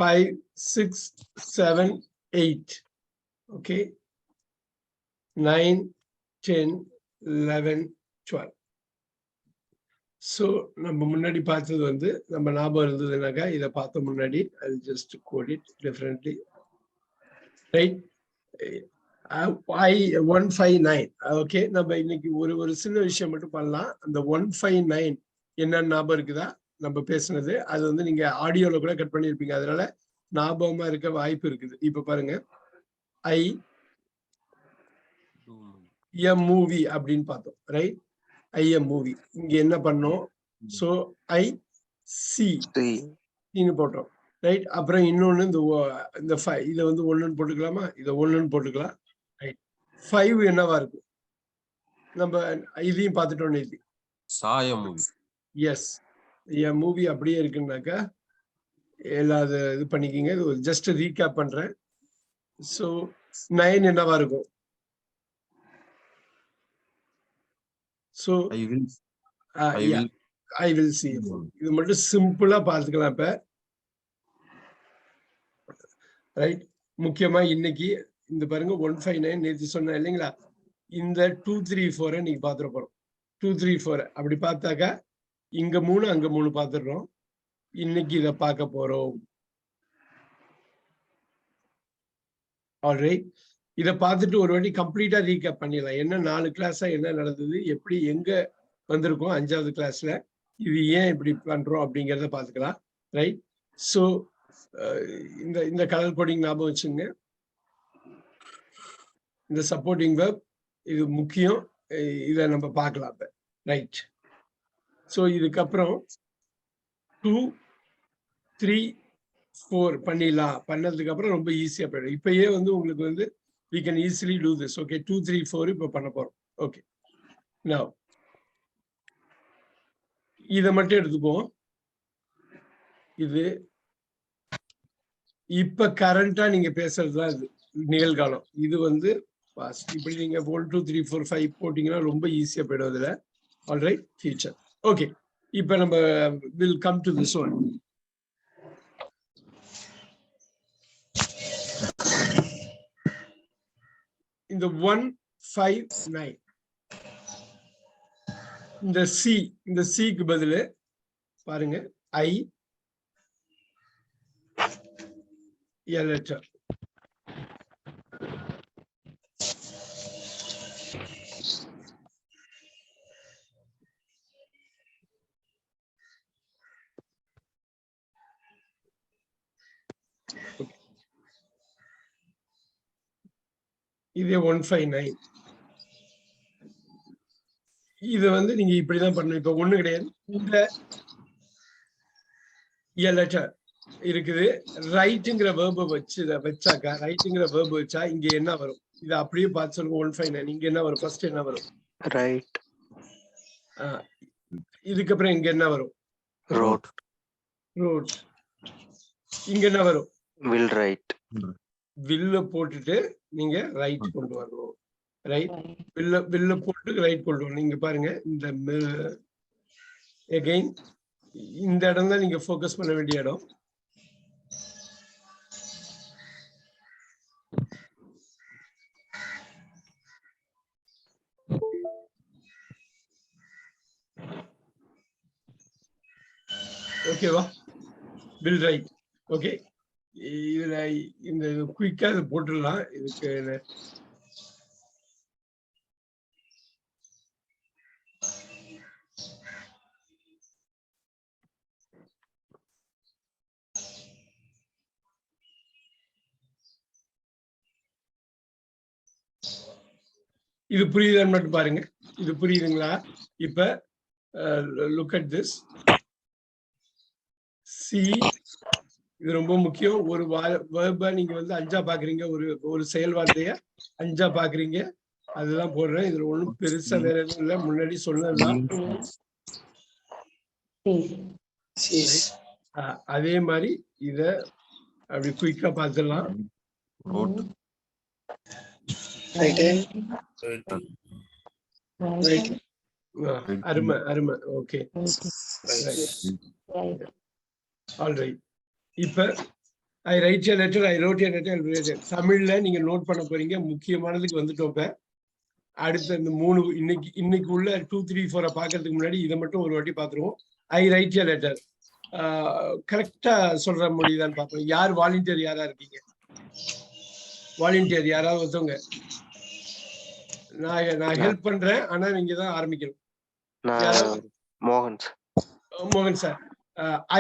5, 6, 7, 8. Okay. 9, 10, 11, 12. So நம்ம முன்னாடி பார்த்தது வந்து நம்ம ஞாபகம் இருந்ததுனாக்கா இதை பார்த்த முன்னாடி I'll just code it differently. Right? I159. Okay, நம்ம இன்னைக்கு ஒரு சின்ன விஷயம் மட்டும் பண்ணலாம். அந்த 159 என்ன ஞாபகம் இருக்குதா? நம்ம பேசுனது அது வந்து நீங்க ஆடியோல கூட கட் பண்ணிருப்பீங்க, அதனால ஞாபகமா இருக்க வாய்ப்பு இருக்குது. இப்ப பாருங்க, ஐ எ மூவி அப்படின்னு பார்த்தோம். ரைட்? ஐ எ மூவி. இங்க என்ன பண்ணோம்? சோ ஐ சி நீங்க போட்டோம். ரைட்? அப்புறம் இன்னொன்னு இந்த 5 இதை வந்து 1ன்னு போட்டுக்கலாமா? இதை 1ன்னு போட்டுக்கலாம். ரைட்? 5 என்னவா இருக்கும்? நம்ம இதையும் பார்த்துட்டோம் நேத்தி. சாய மூவி. எஸ், என் மூவி அப்படியே இருக்குன்னாக்கா எல்லாம் இது பண்ணிக்கிங்க. ஜஸ்ட் ரீகேப் பண்றேன். ஸோ 9 என்னவா இருக்கும்? So I will see. இது மட்டும் சிம்பிளா பார்த்துக்கலாம் இப்ப. ரைட்? முக்கியமா இன்னைக்கு இந்த பாருங்க 159 நேற்று சொன்னேன் இல்லைங்களா? இந்த 2, 3, 4 நீங்க பாத்துற போறோம். 2, 3, 4 அப்படி பார்த்தாக்கா இங்க 3 அங்க 3 பாத்துடுறோம். இன்னைக்கு இதை பார்க்க போறோம். ஆல்ரைட், இதை பார்த்துட்டு ஒரு வாட்டி கம்ப்ளீட்டா ரீகேப் பண்ணிடலாம். என்ன 4 கிளாஸா என்ன நடந்தது, எப்படி எங்க வந்திருக்கோம் 5வது கிளாஸ்ல, இது ஏன் இப்படி பண்றோம் அப்படிங்கிறத பார்த்துக்கலாம். ரைட்? ஸோ இந்த கலர் கோடிங் ஞாபகம் வச்சுங்க. இந்த சப்போர்ட்டிங் வெர்ப் இது முக்கியம். இதை நம்ம பார்க்கலாம் இப்ப. ரைட்? ஸோ இதுக்கப்புறம் 2, 3, 4 பண்ணிடலாம். பண்ணதுக்கு அப்புறம் ரொம்ப ஈஸியா போயிடும். இப்பயே வந்து உங்களுக்கு வந்து we can easily do this. Okay, 2, 3, 4 இப்ப பண்ண போறோம். ஓகே, now இதை மட்டும் எடுத்துக்குவோம். இது இப்ப கரண்டா நீங்க பேசுறதுதான் இது நிகழ்காலம். இது வந்து பாஸ்ட். இப்படி நீங்க 1, 2, 3, 4, 5 போட்டீங்கன்னா ரொம்ப ஈஸியா போயிடும் இதுல. Alright, future. ஓகே, இப்ப நம்ம will come to this one. இந்த 159 இந்த சி, இந்த சிக்கு பதிலு பாருங்க ஐ a letter. இது 159. இது வந்து நீங்க இப்படிதான் பண்ணணும். இப்ப ஒண்ணு கிடையாது. இந்த a letter இருக்குது. ரைட்டுங்கிற வேர்பை வச்சாக்கா, ரைட்டுங்கிற வேர்பு வச்சா இங்க என்ன வரும்? இதை அப்படியே பார்த்து சொல்லுங்க. 159 இங்க என்ன வரும்? ஃபர்ஸ்ட் என்ன வரும்? ரைட். இதுக்கப்புறம் இங்க என்ன வரும்? ரோட். ரோட். இங்க என்ன வரும்? Will write. வில்ல போட்டுட்டு நீங்க ரைட் கொண்டு வரணும். ரைட்? வில்ல போட்டு ரைட் கொண்டு வரணும். நீங்க பாருங்க, இந்த எகைன் இந்த இடம் தான் நீங்க ஃபோக்கஸ் பண்ண வேண்டிய இடம். ஓகேவா? Will write. ஓகே, இதுல இந்த குயிக்கா இது போட்டுடலாம். இதுக்கு இது புரியுதான்னு மட்டும் பாருங்க. இது புரியுதுங்களா? இப்ப லுக் அட் திஸ். சி, இது ரொம்ப முக்கியம். ஒரு வேர்பை நீங்க வந்து 5ஆ பாக்குறீங்க, ஒரு செயல் வார்த்தைய 5ஆ பாக்குறீங்க, அதுதான் போடுறேன். இதுல ஒண்ணும் பெருசா வேற எதுவும் இல்லை. முன்னாடி சொல்லலாம். அதே மாதிரி இத அப்படி குயிக்கா பார்த்துடலாம். அருமை அருமை. Okay, alright. இப்ப I write a letter, I wrote a letter. தமிழ்ல நீங்க நோட் பண்ண போறீங்க. முக்கியமானதுக்கு வந்துட்டோம். இப்ப அடுத்த இந்த 3 இன்னைக்கு உள்ள 2, 3, 4 பாக்குறதுக்கு முன்னாடி இதை மட்டும் ஒரு வாட்டி பாத்துருவோம். ஐ ரைட் எ லெட்டர். கரெக்டா சொல்ற முடியுதான்னு பார்ப்போம். யார் வாலண்டியர் யாரா இருக்கீங்க? வாலண்டியர் யாராவது ஒருத்தவங்க? நான் ஹெல்ப் பண்றேன், ஆனா நீங்க தான் ஆரம்பிக்கணும். மோகன் sir.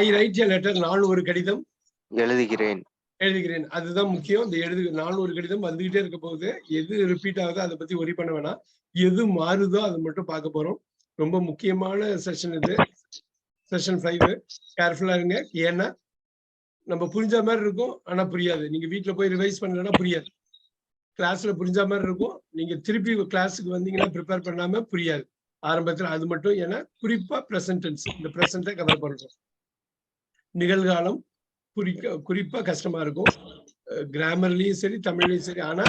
I write a letter. நான் ஒரு கடிதம் எழுதுகிறேன். அதுதான் முக்கியம். இந்த நான் ஒரு கடிதம் வந்துகிட்டே இருக்க போகுது. எது ரிப்பீட் ஆகுதோ அதை பத்தி ஒரி பண்ண வேணாம். எது மாறுதோ அதை மட்டும் பார்க்க போறோம். ரொம்ப முக்கியமான செஷன் இது. செஷன் 5. கேர்ஃபுல்லா இருங்க. ஏன்னா நம்ம புரிஞ்ச மாதிரி இருக்கும், ஆனா புரியாது. நீங்க வீட்டுல போய் ரிவைஸ் பண்ணலன்னா புரியாது. கிளாஸ்ல புரிஞ்ச மாதிரி இருக்கும், நீங்க திருப்பி கிளாஸுக்கு வந்தீங்கன்னா ப்ரிப்பேர் பண்ணாம புரியாது ஆரம்பத்துல. அது மட்டும் ஏன்னா குறிப்பா பிரசன்ட் டென்ஸ், இந்த பிரசன்ட்டை கவர் பண்றோம். நிகழ்காலம் குறிப்பா கஷ்டமா இருக்கும். கிராமர்லயும் சரி, தமிழ்லயும் சரி. ஆனா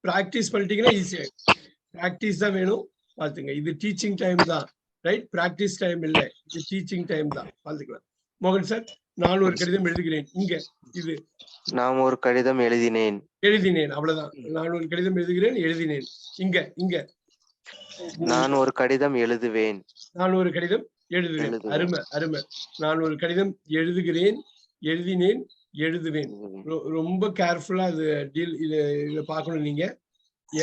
பிராக்டிஸ் பண்ணிட்டீங்கன்னா ஈஸியா இருக்கும். பிராக்டிஸ் தான் வேணும். பாத்துங்க, இது டீச்சிங் டைம் தான், ரைட்? பிராக்டிஸ் டைம் இல்லை, இது டீச்சிங் டைம் தான். பாத்துக்கலாம். மோகன் சார், நான் ஒரு கடிதம் எழுதுகிறேன். இங்க இது நான் ஒரு கடிதம் எழுதினேன். அவ்வளவுதான். நான் ஒரு கடிதம் எழுதுகிறேன், எழுதினேன். இங்க நான் ஒரு கடிதம் எழுதுவேன். நான் ஒரு கடிதம் எழுதுவேன். அருமை. நான் ஒரு கடிதம் எழுதுகிறேன், எழுதினேன், எழுதுவேன். ரொம்ப கேர்ஃபுல்லா அது இதை பார்க்கணும் நீங்க.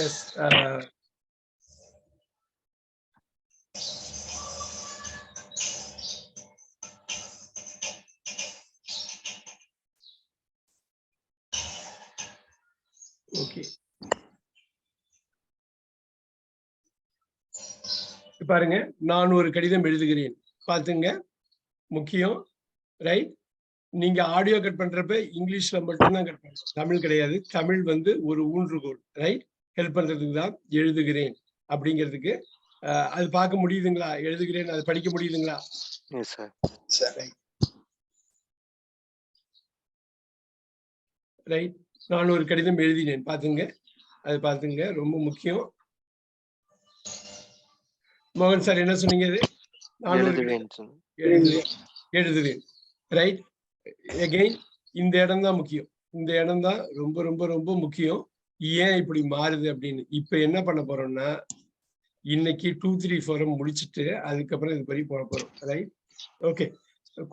எஸ். ஓகே, பாருங்க. நான் ஒரு கடிதம் எழுதுகிறேன். பாத்துங்க, முக்கியம், ரைட்? நீங்க ஆடியோ கட் பண்றப்ப இங்கிலீஷ்ல மட்டும்தான் கட் பண்ணணும், தமிழ் கிடையாது. தமிழ் வந்து ஒரு ஊன்றுகோல், ரைட்? ஹெல்ப் பண்றதுக்கு தான் எழுதுகிறேன் அப்படிங்கிறதுக்கு. அது பார்க்க முடியுதுங்களா? எழுதுகிறேன், அது படிக்க முடியுதுங்களா? ரைட். நான் ஒரு கடிதம் எழுதினேன். பாத்துங்க, அது பாத்துங்க, ரொம்ப முக்கியம். மோகன் சார் என்ன சொன்னீங்க? எழுதுவேன், ரைட்? எகைன் இந்த இடம் தான் முக்கியம். இந்த இடம் தான் ரொம்ப ரொம்ப ரொம்ப முக்கியம். ஏன் இப்படி மாறுது அப்படின்னு இப்ப என்ன பண்ண போறோம்னா, இன்னைக்கு 2, 3, 4 முடிச்சுட்டு அதுக்கப்புறம் இது படி போட போறோம், ரைட்? ஓகே,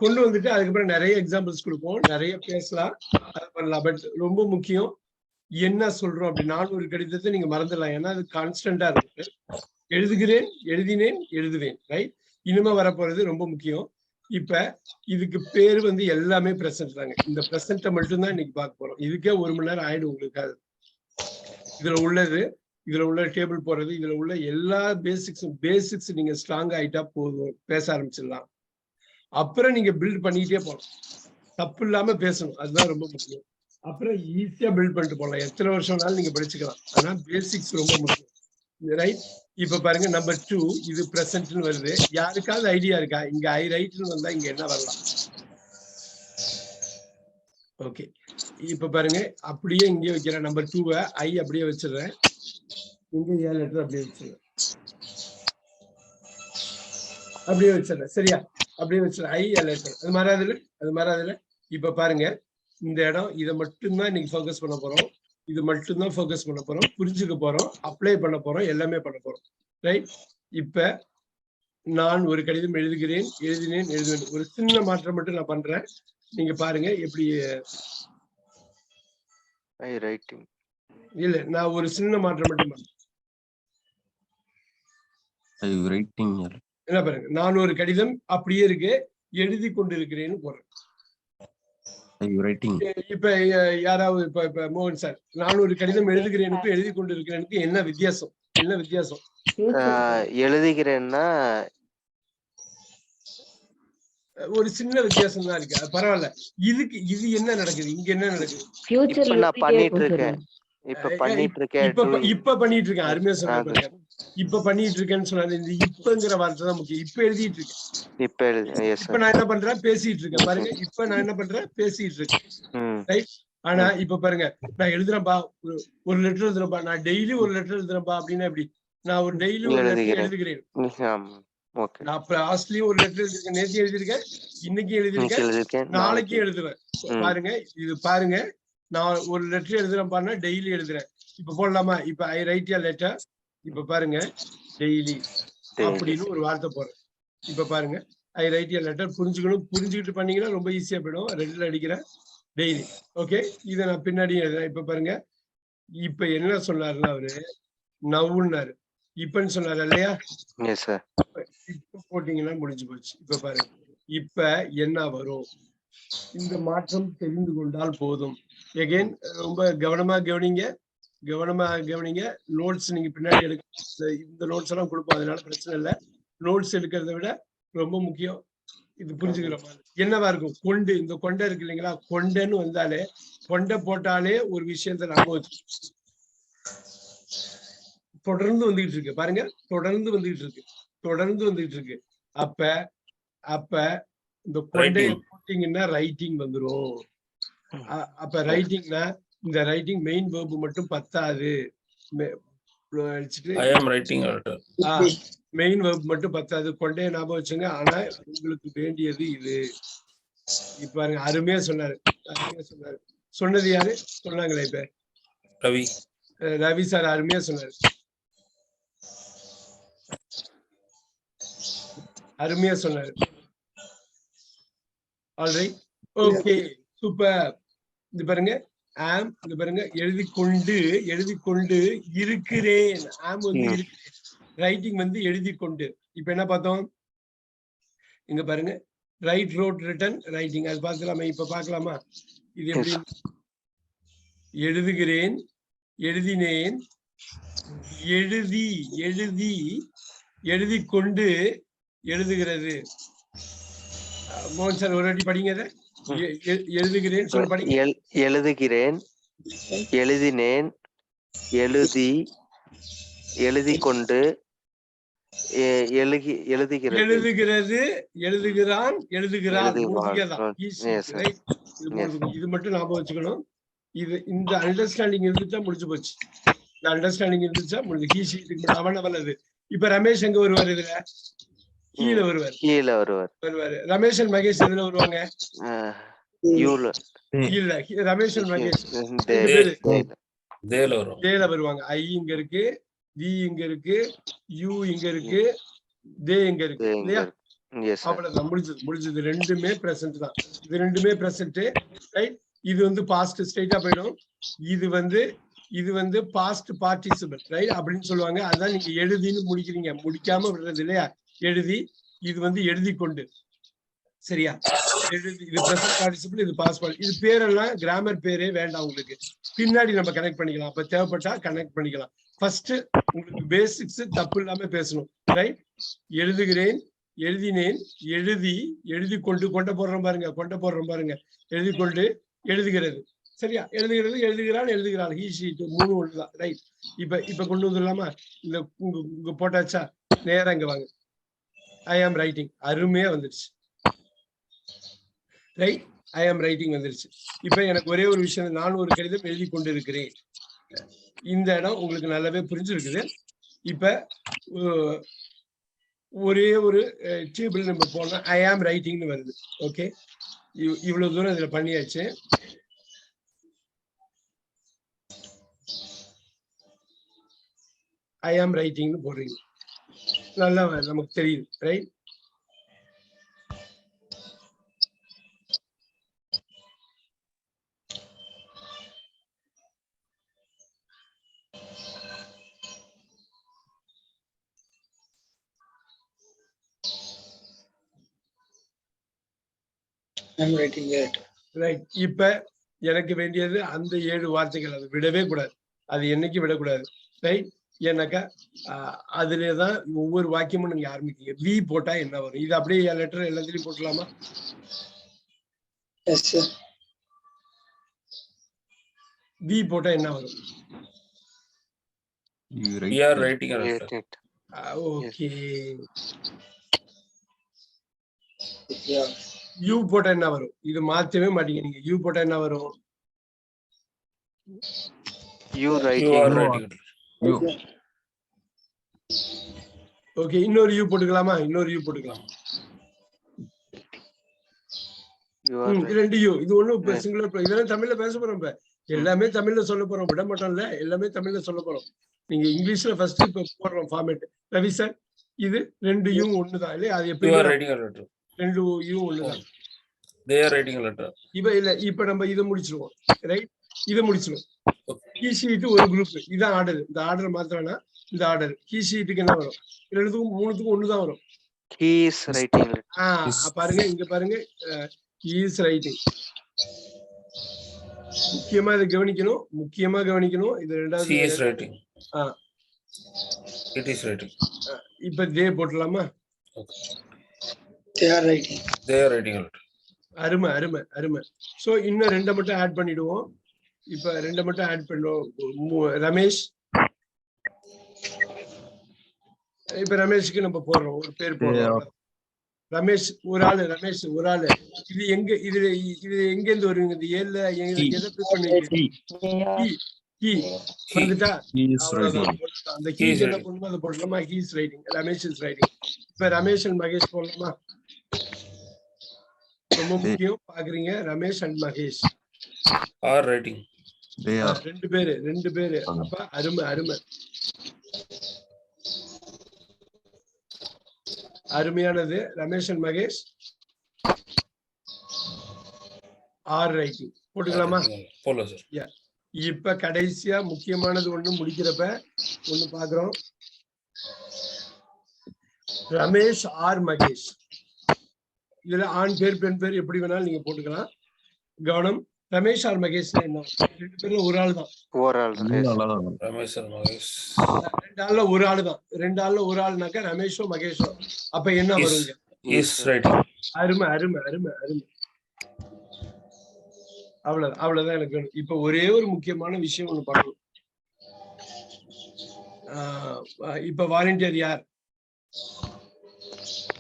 கொண்டு வந்துட்டு அதுக்கப்புறம் நிறைய எக்ஸாம்பிள்ஸ் கொடுப்போம், நிறைய பேசலாம், அது பண்ணலாம். பட் ரொம்ப முக்கியம் என்ன சொல்றோம் அப்படி. நான் ஒரு கடிதத்தை நீங்க மறந்துடலாம், ஏன்னா அது கான்ஸ்டன்டா இருக்கு. எழுதுகிறேன், எழுதினேன், எழுதுவேன், ரைட்? இனிமே வரப்போறது ரொம்ப முக்கியம். இப்ப இதுக்கு பேரு வந்து எல்லாமே பிரசன்ட் தாங்க. இந்த பிரசன்ட்டை மட்டும்தான் இன்னைக்கு பார்க்க போறோம். இதுக்கே 1 மணி நேரம் ஆயிடும் உங்களுக்கு. இதுல உள்ள டேபிள் போடுறது, இதுல உள்ள எல்லா பேசிக்ஸ் நீங்க ஸ்ட்ராங் ஆயிட்டா போதும், பேச ஆரம்பிச்சிடலாம். அப்புறம் நீங்க பில்ட் பண்ணிக்கிட்டே போகலாம், தப்பு இல்லாம பேசணும், அதுதான் ரொம்ப முக்கியம். அப்புறம் ஈஸியா பில்ட் பண்ணிட்டு போகலாம். எத்தனை வருஷம்னாலும் நீங்க படிச்சுக்கலாம். ஆனா பேசிக்ஸ் ரொம்ப முக்கியம், ரைட்? இப்ப பாருங்க, நம்பர் 2 இது பிரசன்ட்னு வருது. யாருக்காவது ஐடியா இருக்கா இங்க ஐ ரைட்னு வந்தா இங்க என்ன வரலாம்? ஓகே, இப்ப பாருங்க, அப்படியே இங்கே வைக்கிறேன். நம்பர் 2 ஐ அப்படியே வச்சிடுறேன். இங்க ஏ லெட்டர் அப்படியே வச்சிடுறேன், சரியா? அப்படியே வச்சிடுறேன். ஐ ஏ லெட்டர். அது மாறாதுல. இப்ப பாருங்க, இந்த இடம் இதை மட்டும்தான் இன்னைக்கு ஃபோக்கஸ் பண்ண போறோம். இது மட்டும்தான் ஃபோக்கஸ் பண்ண போறோம், புரிஞ்சுக்க போறோம், அப்ளை பண்ண போறோம், எல்லாமே பண்ண போறோம், ரைட்? இப்ப நான் ஒரு கடிதம் எழுதுகிறேன், எழுதினேன், எழுதுவேன். ஒரு சின்ன மாற்றம் மட்டும் நான் பண்றேன், நீங்க பாருங்க எப்படி. இல்ல, நான் ஒரு சின்ன மாற்றம் மட்டும் பண்றேன். என்ன பாருங்க, நான் ஒரு கடிதம் அப்படியே இருக்கு, எழுதி கொண்டிருக்கிறேன்னு போறேன். இப்ப யாராவது இப்ப மோகன் சார், நான் ஒரு கடிதம் எழுதுகிறேனுக்கு எழுதி கொண்டிருக்கிறேனுக்கு என்ன வித்தியாசம்? எழுதுகிறேன்னா ஒரு சின்ன வித்தியாசம் தான் இருக்கு, பரவாயில்ல. இது என்ன நடக்குது இங்க? என்ன நடக்குது? நான் பண்ணிட்டு இருக்கேன். இப்ப பண்ணிட்டு இருக்கேன். அருமையா சொன்னாங்க. இப்ப பண்ணிட்டு இருக்கேன்னு சொன்னாரு. இந்த இப்பங்கிற வார்த்தை தான் முக்கியம். இப்ப எழுதிட்டு இருக்கேன். இப்ப நான் என்ன பண்றேன்? பேசிட்டு இருக்கேன். பாருங்க, இப்ப நான் என்ன பண்றேன்? பேசிட்டு இருக்கேன், ரைட்? ஆனா இப்ப பாருங்க, நான் எழுதுறேன்பா, ஒரு லெட்டர் எழுதுறேன்பா, நான் டெய்லி ஒரு லெட்டர் எழுதுறேன்பா அப்படின்னா எப்படி? நான் ஒரு டெய்லி ஒரு லெட்டர் எழுதுகிறேன். ஓகே. நான் லாஸ்ட்லயும் ஒரு லெட்டர் எழுதிருக்கேன், நேத்து எழுதிருக்கேன், இன்னைக்கு இன்னைக்கு எழுதிருக்கேன், எழுதிருக்கேன். நாளைக்கு எழுதுவேன். பாருங்க, இது பாருங்க, நான் ஒரு லெட்டர் எழுதுறேன் பாருங்க, டெய்லி எழுதுறேன். இப்ப போடலாமா? இப்ப ஐ ரைட் எ லெட்டர். இப்ப பாருங்க, டெய்லி அப்படின்னு ஒரு வார்த்தை போடுறேன். இப்ப பாருங்க, ஐ ரைட் எ லெட்டர். புரிஞ்சுக்கிட்டு பண்ணீங்கன்னா ரொம்ப ஈஸியா போயிடும். ரெண்டுல அடிக்கிறேன், டெய்லி. ஓகே, இதை நான் பின்னாடி எழுதுறேன். இப்ப பாருங்க, இப்ப என்ன சொன்னாருன்னா அவரு நவுன்னாரு, இப்பன்னு சொன்னாரு இல்லையா? இப்ப போட்டீங்கன்னா முடிஞ்சு போச்சு. இப்ப பாருங்க, இப்ப என்ன வரும்? இந்த மாற்றம் தெரிந்து கொண்டால் போதும். எகைன் ரொம்ப கவனமா கவனிங்க. நோட்ஸ் நீங்க பின்னாடி எடுக்க, இந்த நோட்ஸ் எல்லாம் கொடுப்போம், அதனால பிரச்சனை இல்லை. நோட்ஸ் எடுக்கிறத விட ரொம்ப முக்கியம் இது புரிஞ்சுக்கிற மாதிரி. என்னவா இருக்கும்? கொண்டு, இந்த கொண்டை இருக்கு இல்லைங்களா? கொண்டைன்னு வந்தாலே, கொண்டை போட்டாலே ஒரு விஷயத்த ஞாபகம் வச்சு தொடர்ந்து வந்துகிட்டு இருக்கு. பாருங்க, தொடர்ந்து வந்துகிட்டு இருக்கு. அப்ப இந்த கொண்டைய போட்டீங்கன்னா ரைட்டிங் வந்துரும். அப்ப ரைட்டிங்னா இந்த ரைட்டிங் மெயின் வேர்ப் மட்டும் பத்தாது. மெயின் வேர்ப் மட்டும் பத்தாது, கொண்டைய ஞாபகம் வச்சுங்க. ஆனா உங்களுக்கு வேண்டியது இது. இப்ப பாருங்க, அருமையா சொன்னாரு. சொன்னது யாரு சொன்னாங்களே? இப்ப ரவி சார் அருமையா சொன்னாரு. Alright, okay, super. இது பாருங்க, ஆம், இது பாருங்க, எழுதி கொண்டு இருக்கிறேன். ஆம் வந்து இருக்கிறேன், ரைட்டிங் வந்து எழுதி கொண்டு. இப்ப என்ன பார்த்தோம்? இங்க பாருங்க, ரைட், ரோட், ரிட்டன், ரைட்டிங். அது பார்க்கலாமா? இப்ப பார்க்கலாமா? இது எப்படி? எழுதுகிறேன், எழுதினேன், எழுதி கொண்டு, எழுதுகிறது. மோகன் சார் ஒரு வாட்டி படிங்க. எழுதுகிறேன் சொல்ல படிங்க. எழுதுகிறேன், எழுதினேன், எழுதி கொண்டு, எழுதுகிறது, எழுதுகிறான், எழுதுகிறாள். இது மட்டும் ஞாபகம் வச்சுக்கணும். இந்த அண்டர்ஸ்டாண்டிங் இருந்துட்டா முடிஞ்சு போச்சு. இந்த அண்டர்ஸ்டாண்டிங் இருந்துச்சா முடிஞ்சு. அவன் அவளது. இப்ப ரமேஷ் எங்க வருவார்? இதுல கீழே வருவார். ரமேஷ் மகேஷ் எதுல வருவாங்க? இல்ல, ரமேஷ் மகேஷ் தேல வருவாங்க. ஐ இங்க இருக்கு, வி இங்க இருக்கு, யூ இங்க இருக்கு, தே இங்க இருக்கு இல்லையா? அவ்வளவுதான், முடிஞ்சது. ரெண்டுமே பிரசன்ட் தான். இது ரெண்டுமே பிரசன்ட், ரைட்? இது வந்து பாஸ்ட், ஸ்ட்ரைட்டா போயிடும். இது வந்து பாஸ்ட் பார்ட்டிசிபிள், ரைட் அப்படின்னு சொல்லுவாங்க. அதான் நீங்க எழுதின்னு முடிக்கிறீங்க, முடிக்காம விடுறது இல்லையா? எழுதி, இது வந்து எழுதி கொண்டு, சரியா? எழுதி, இது பிரசன்ட் பார்ட்டிசிபிள், இது பாஸ்ட் பார்ட்டிசிபிள். இது பேரெல்லாம் கிராமர் பேரே வேண்டாம் உங்களுக்கு, பின்னாடி நம்ம கனெக்ட் பண்ணிக்கலாம். அப்ப தேவைப்பட்டா கனெக்ட் பண்ணிக்கலாம். ஃபர்ஸ்ட் உங்களுக்கு பேசிக்ஸ் தப்பு இல்லாம பேசணும், ரைட்? எழுதுகிறேன், எழுதினேன், எழுதி கொண்டு, கொண்ட போடுறோம் பாருங்க, எழுதி கொண்டு, எழுதுகிறது, சரியா? எழுதுகிறது, எழுதுகிறான், எழுதுகிறாள், ஹீ ஷீ மூணு ஒண்ணுதான், ரைட்? இப்ப கொண்டு வந்துடலாமா? இந்த உங்க போட்டாச்சா? நேரம் இங்க வாங்க. ஐ ஆம் ரைட்டிங், அருமையா வந்துருச்சு, ரைட்? ஐ ஆம் ரைட்டிங் வந்துருச்சு. இப்ப எனக்கு ஒரே ஒரு விஷயம், நான் ஒரு கடிதம் எழுதி கொண்டு இருக்கிறேன். இந்த இடம் உங்களுக்கு நல்லாவே புரிஞ்சிருக்குது. இப்ப ஒரே ஒரு டேபிள் நம்ம போனா ஐ ஆம் ரைட்டிங்னு வருது. ஓகே, இவ்வளவு தூரம் இதுல பண்ணியாச்சு. ஐ ஆம் ரைட்டிங்னு போடுறீங்க, நல்லா நமக்கு தெரியுது, ரைட்? இப்ப எனக்கு வேண்டியது அந்த 7 வார்த்தைகள், அதை விடவே கூடாது, அது என்னைக்கு விடக்கூடாது, ரைட்? ஏன்னாக்கா அதுலதான் ஒவ்வொரு வாக்கியமும் நீங்க ஆரம்பிக்கீங்க. வி போட்டா என்ன வரும்? இது அப்படியே லெட்டர் எல்லாத்துலயும் போட்டலாமா? வி போட்டா என்ன வரும்? ஓகே. யூ போட்டா என்ன வரும்? இது மாத்தவே மாட்டீங்க நீங்க. யூ போட்டா என்ன வரும்? ஓகே, இன்னொரு யூ போட்டுக்கலாமா? இன்னொரு யூ போட்டுக்கலாம். ரெண்டு யூ. இது ஒண்ணும் இப்ப சிங்குலர். இதெல்லாம் தமிழ்ல பேச போறோம். இப்ப எல்லாமே தமிழ்ல சொல்ல போறோம். விட மாட்டோம்ல, எல்லாமே தமிழ்ல சொல்ல போறோம். நீங்க இங்கிலீஷ்ல ஃபர்ஸ்ட் இப்ப போடுறோம் ஃபார்மேட். ரவி சார், இது ரெண்டு யூ ஒண்ணுதான் இல்லையா? அது எப்படி ரெண்டு யூ ஒண்ணுதான். இப்ப இல்ல, இப்ப நம்ம இதை முடிச்சிருவோம். ரைட், இதை முடிச்சிருவோம். கீ ஷீட் ஒரு குரூப். இதான் ஆர்டர். இந்த ஆர்டர் மாத்திரம்னா இந்த ஆர்டர் கீ ஷீட்டுக்கு என்ன வரும்? ரெண்டுத்துக்கும் மூணுத்துக்கும் ஒண்ணுதான் வரும். பாருங்க, இங்க பாருங்க, இஸ் ரைட்டிங். முக்கியமா இதை கவனிக்கணும், முக்கியமா கவனிக்கணும். இது ரெண்டாவது. இப்ப தே போட்டலாமா? அருமை அருமை அருமை. சோ இன்னும் ரெண்டை மட்டும் ஆட் பண்ணிடுவோம். இப்ப ரெண்டை மட்டும் ஆட் பண்ணுவோம். ரமேஷ், இப்ப ரமேஷுக்கு நம்ம போடுறோம், ஒரு பேர் போடுறோம். ரமேஷ் ஒரு ஆளு, ரமேஷ் ஒரு ஆளு. இது எங்க, இது எங்க இருந்து வருவீங்க? இந்த ஏழுல எதை பிக் பண்ணுவீங்க? வந்துட்டா அந்த கீ என்ன பண்ணுமோ அதை போடலாமா? He's writing, Ramesh is writing. இப்ப ரமேஷ் அண்ட் மகேஷ் போடலாமா? ரொம்ப முக்கியம், பாக்குறீங்க. Ramesh and Mahesh are writing. ரெண்டு பேரு. அப்ப அருமை அருமை, அருமையானது. Ramesh and Mahesh are writing போட்டுக்கலாமா? இப்ப கடைசியா முக்கியமானது ஒண்ணு முடிக்கிறப்ப ஒண்ணு பாக்குறோம். ரமேஷ் ஆர் மகேஷ். இதுல ஆண் பேர் பெண் பேர் எப்படி வேணாலும் நீங்க போட்டுக்கலாம். கவனம், ரமேஷ் ஆர் மகேஷ் என்ன? ரெண்டு பேர்ல ஒரு ஆள் தான். ரெண்டு ஆள்ல ஒரு ஆளு தான். ரெண்டு ஆள்ல ஒரு ஆளுனாக்கா ரமேஷோ மகேஷோ. அப்ப என்ன வருங்க? அருமை அருமை அருமை அருமை. அவ்வளவுதான் எனக்கு வேணும். இப்ப ஒரே ஒரு முக்கியமான விஷயம் ஒண்ணு பண்ணணும். இப்ப வாலண்டியர் யார்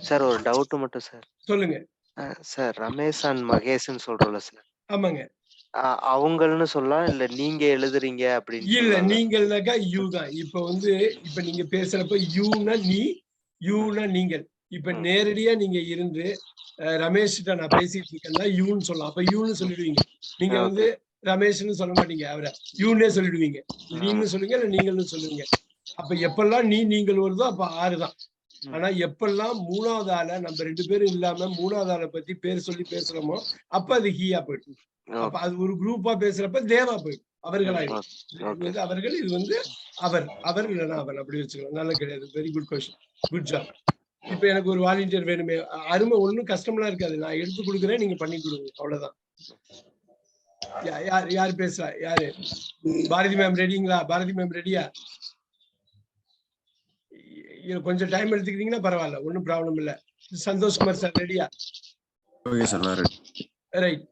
சார்? ஒரு டவுட் மட்டும் சார். சொல்லுங்க சார். ரமேஷ் அண்ட் மகேஷ்னு சொல்றோம்ல சார். ஆமாங்க. அவங்கள்னு சொல்லலாம், இல்ல நீங்க எழுதுறீங்க அப்படின்னு? இல்ல, நீங்கள்னாக்கா யூ தான். இப்ப நீங்க பேசுறப்ப யூனா நீ, யூனா நீங்கள். இப்ப நேரடியா நீங்க இருந்து ரமேஷ்கிட்ட நான் பேசிட்டு இருக்கேன்னா யூன்னு சொல்லலாம். அப்ப யூன்னு சொல்லிடுவீங்க. நீங்க ரமேஷ்னு சொல்ல மாட்டீங்க, அவரை யூன்னே சொல்லிடுவீங்க. நீன்னு சொல்லுங்க, இல்ல நீங்கள்னு சொல்லுவீங்க. அப்ப எப்பெல்லாம் நீங்கள் வருதோ அப்ப ஆறு தான். ஆனா எப்பெல்லாம் மூணாவது ஆளை நம்ம ரெண்டு பேரும் இல்லாம மூணாவது ஆளை பத்தி பேர் சொல்லி பேசுறோமோ அப்ப அது ஹீயா போயிடும். அப்ப அது ஒரு குரூப்பா பேசுறப்ப தேவா போயிடும், அவர்களாயிடும். இது அவர்கள், இது அவர் இல்லைன்னா அவன், அப்படி வச்சுக்கலாம். நல்ல கிடையாது. Very good question, good job. இப்ப எனக்கு ஒரு வாலண்டியர் வேணுமே. அருமை, ஒண்ணும் கஷ்டம்லாம் இருக்காது. நான் எடுத்து கொடுக்குறேன், நீங்க பண்ணி கொடுங்க, அவ்வளவுதான். யார் பேசுறா? யாரு? பாரதி மேம் ரெடிங்களா? பாரதி மேம் ரெடியா? கொஞ்சம் டைம் எடுத்துக்கிட்டீங்கன்னா பரவாயில்ல, ஒன்னும் ப்ராப்ளம் இல்ல. சந்தோஷ் குமார் சார் ரெடியா? ரைட்.